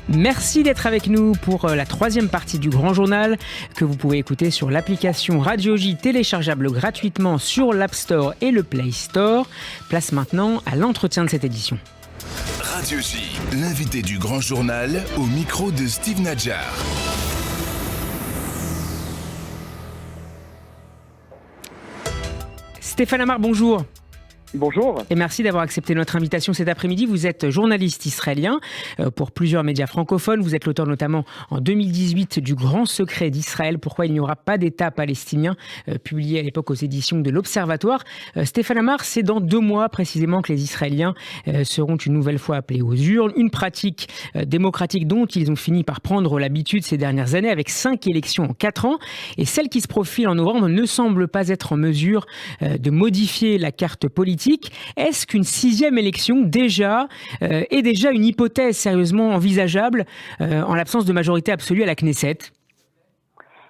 Merci d'être avec nous pour la troisième partie du Grand Journal que vous pouvez écouter sur l'application Radio J téléchargeable gratuitement sur l'App Store et le Play Store. Place maintenant à l'entretien de cette édition. Radio J, l'invité du Grand Journal au micro de Steve Nadjar. Stéphane Amar, bonjour. Bonjour. Et merci d'avoir accepté notre invitation cet après-midi. Vous êtes journaliste israélien pour plusieurs médias francophones. Vous êtes l'auteur notamment en 2018 du Grand Secret d'Israël, pourquoi il n'y aura pas d'État palestinien, publié à l'époque aux éditions de l'Observatoire. Stéphane Amar, c'est dans 2 mois précisément que les Israéliens seront une nouvelle fois appelés aux urnes. Une pratique démocratique dont ils ont fini par prendre l'habitude ces dernières années avec 5 élections en 4 ans. Et celle qui se profile en novembre ne semble pas être en mesure de modifier la carte politique. Est-ce qu'une 6e élection est déjà une hypothèse sérieusement envisageable en l'absence de majorité absolue à la Knesset ?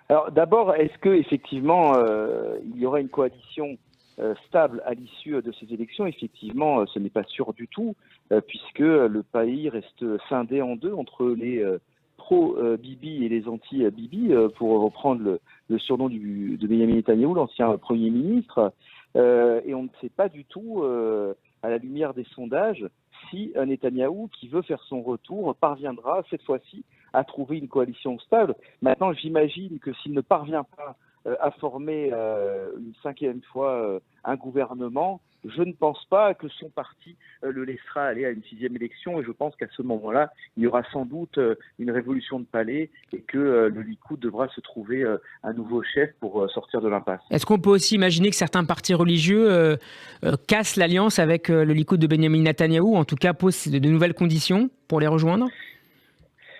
Alors d'abord, est-ce qu'effectivement il y aura une coalition stable à l'issue de ces élections ? Effectivement, ce n'est pas sûr du tout, puisque le pays reste scindé en deux entre les pro-Bibi et les anti-Bibi, pour reprendre le surnom de Benjamin Netanyahou, l'ancien Premier ministre. Et on ne sait pas du tout, à la lumière des sondages, si Netanyahou, qui veut faire son retour, parviendra cette fois-ci à trouver une coalition stable. Maintenant, j'imagine que s'il ne parvient pas à former une 5e fois un gouvernement, je ne pense pas que son parti le laissera aller à une 6e élection, et je pense qu'à ce moment-là, il y aura sans doute une révolution de palais et que le Likoud devra se trouver un nouveau chef pour sortir de l'impasse. Est-ce qu'on peut aussi imaginer que certains partis religieux cassent l'alliance avec le Likoud de Benjamin Netanyahou, en tout cas posent de nouvelles conditions pour les rejoindre ?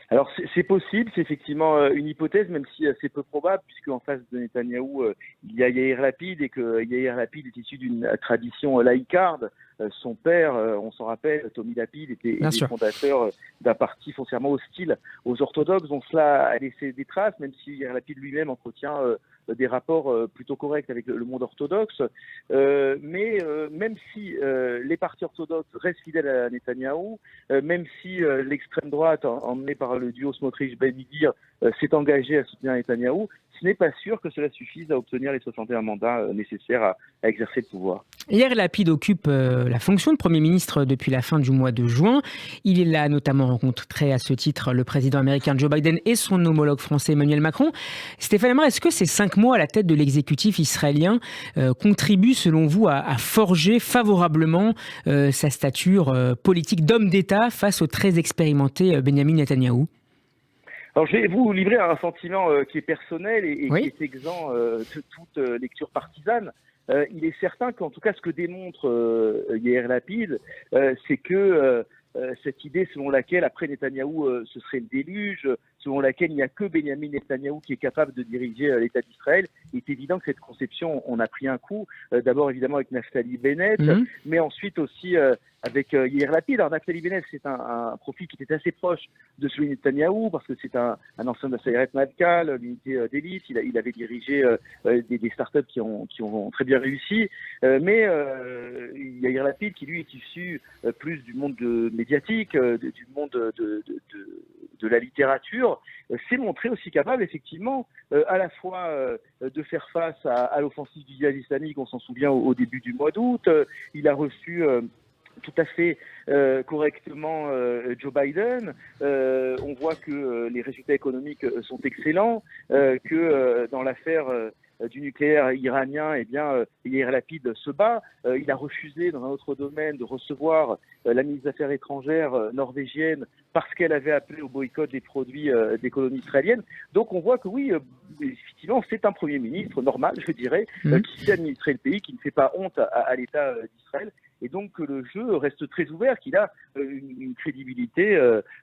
Alors c'est possible, c'est effectivement une hypothèse, même si c'est peu probable, puisque en face de Netanyahou, il y a Yair Lapid, et que Yair Lapid est issu d'une tradition laïcarde. Son père, on s'en rappelle, Tommy Lapid, était fondateur d'un parti foncièrement hostile aux orthodoxes, dont cela a laissé des traces, même si Yair Lapid lui-même entretient des rapports plutôt corrects avec le monde orthodoxe. Mais même si les partis orthodoxes restent fidèles à Netanyahou, même si l'extrême droite, emmenée par le duo Smotrich-Ben Gvir, s'est engagée à soutenir Netanyahou, ce n'est pas sûr que cela suffise à obtenir les 61 mandats nécessaires à exercer le pouvoir. Yair Lapid occupe la fonction de Premier ministre depuis la fin du mois de juin. Il a notamment rencontré à ce titre le président américain Joe Biden et son homologue français Emmanuel Macron. Stéphane Amar, est-ce que ces 5 mois à la tête de l'exécutif israélien contribuent selon vous à forger favorablement sa stature politique d'homme d'État face au très expérimenté Benjamin Netanyahou ? Alors, je vais vous livrer un sentiment qui est personnel et oui, qui est exempt de toute lecture partisane. Il est certain qu'en tout cas, ce que démontre Yair Lapid, c'est que cette idée selon laquelle, après Netanyahou, ce serait le déluge, selon laquelle il n'y a que Benjamin Netanyahou qui est capable de diriger l'État d'Israël, il est évident que cette conception, on a pris un coup, d'abord évidemment avec Naftali Bennett, mais ensuite aussi avec Yair Lapid. Alors Naftali Bennett, c'est un profil qui était assez proche de celui de Netanyahou, parce que c'est un ancien de la Sayeret Matkal, l'unité d'élite. Il avait dirigé des startups qui ont très bien réussi. Mais Yair Lapid, qui lui est issu plus du monde médiatique, du monde de la littérature, s'est montré aussi capable, effectivement, à la fois de faire face à l'offensive du djihad islamique, on s'en souvient au début du mois d'août. Il a reçu tout à fait correctement Joe Biden. On voit que les résultats économiques sont excellents, que dans l'affaire du nucléaire iranien, eh bien, Yair Lapid se bat. Il a refusé, dans un autre domaine, de recevoir la ministre des Affaires étrangères norvégienne parce qu'elle avait appelé au boycott des produits des colonies israéliennes. Donc on voit que oui, effectivement, c'est un Premier ministre normal, je dirais, qui sait administrer le pays, qui ne fait pas honte à l'État d'Israël. Et donc que le jeu reste très ouvert, qu'il a une crédibilité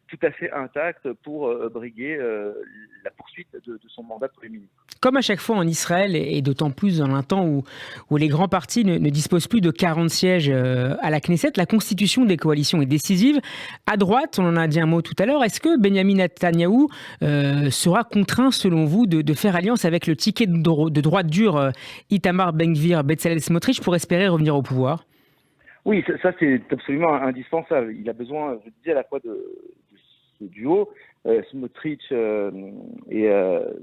tout à fait intacte pour briguer la poursuite de son mandat de Premier ministre. Comme à chaque fois en Israël, et d'autant plus dans un temps où les grands partis ne disposent plus de 40 sièges à la Knesset, la constitution des coalitions est décisive. À droite, on en a dit un mot tout à l'heure, est-ce que Benjamin Netanyahou sera contraint, selon vous, de faire alliance avec le ticket de droite dure Itamar Ben-Gvir, Bezalel Smotrich pour espérer revenir au pouvoir ? Oui, ça c'est absolument indispensable. Il a besoin, je disais, à la fois de ce duo, Smotrich et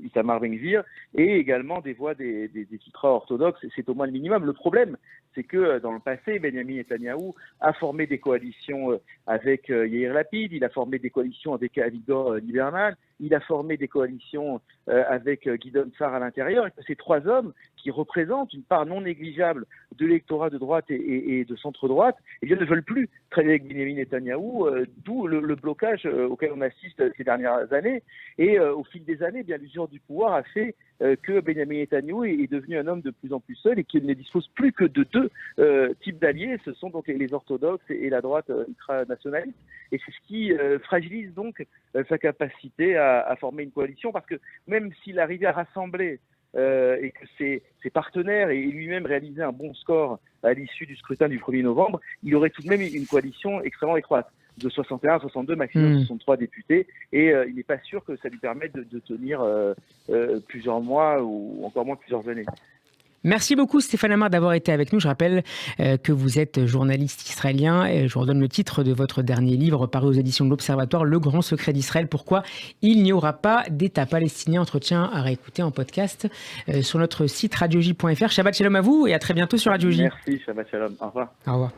Itamar Ben-Gvir, et également des voix des ultras orthodoxes. C'est au moins le minimum. Le problème, c'est que dans le passé, Benjamin Netanyahou a formé des coalitions avec Yair Lapid, il a formé des coalitions avec Avigdor Lieberman, il a formé des coalitions avec Gideon Sa'ar à l'intérieur, et que ces trois hommes qui représentent une part non négligeable de l'électorat de droite et de centre-droite, eh bien, ne veulent plus travailler avec Benjamin Netanyahou, d'où le blocage auquel on assiste ces dernières années. Et au fil des années, bien, l'usure du pouvoir a fait que Benjamin Netanyahou est devenu un homme de plus en plus seul et qu'il ne dispose plus que de deux types d'alliés, ce sont donc les orthodoxes et la droite ultranationaliste. Et c'est ce qui fragilise donc sa capacité à former une coalition, parce que même s'il arrivait à rassembler et que ses partenaires et lui-même réalisaient un bon score à l'issue du scrutin du 1er novembre, il aurait tout de même une coalition extrêmement étroite, de 61, 62, maximum 63 députés, et il n'est pas sûr que ça lui permette de tenir plusieurs mois ou encore moins plusieurs années. Merci beaucoup Stéphane Amar d'avoir été avec nous. Je rappelle que vous êtes journaliste israélien et je vous redonne le titre de votre dernier livre paru aux éditions de l'Observatoire, Le Grand Secret d'Israël. Pourquoi il n'y aura pas d'État palestinien. Entretien à réécouter en podcast sur notre site radioj.fr. Shabbat shalom à vous et à très bientôt sur Radio J. Merci, Shabbat shalom. Au revoir. Au revoir.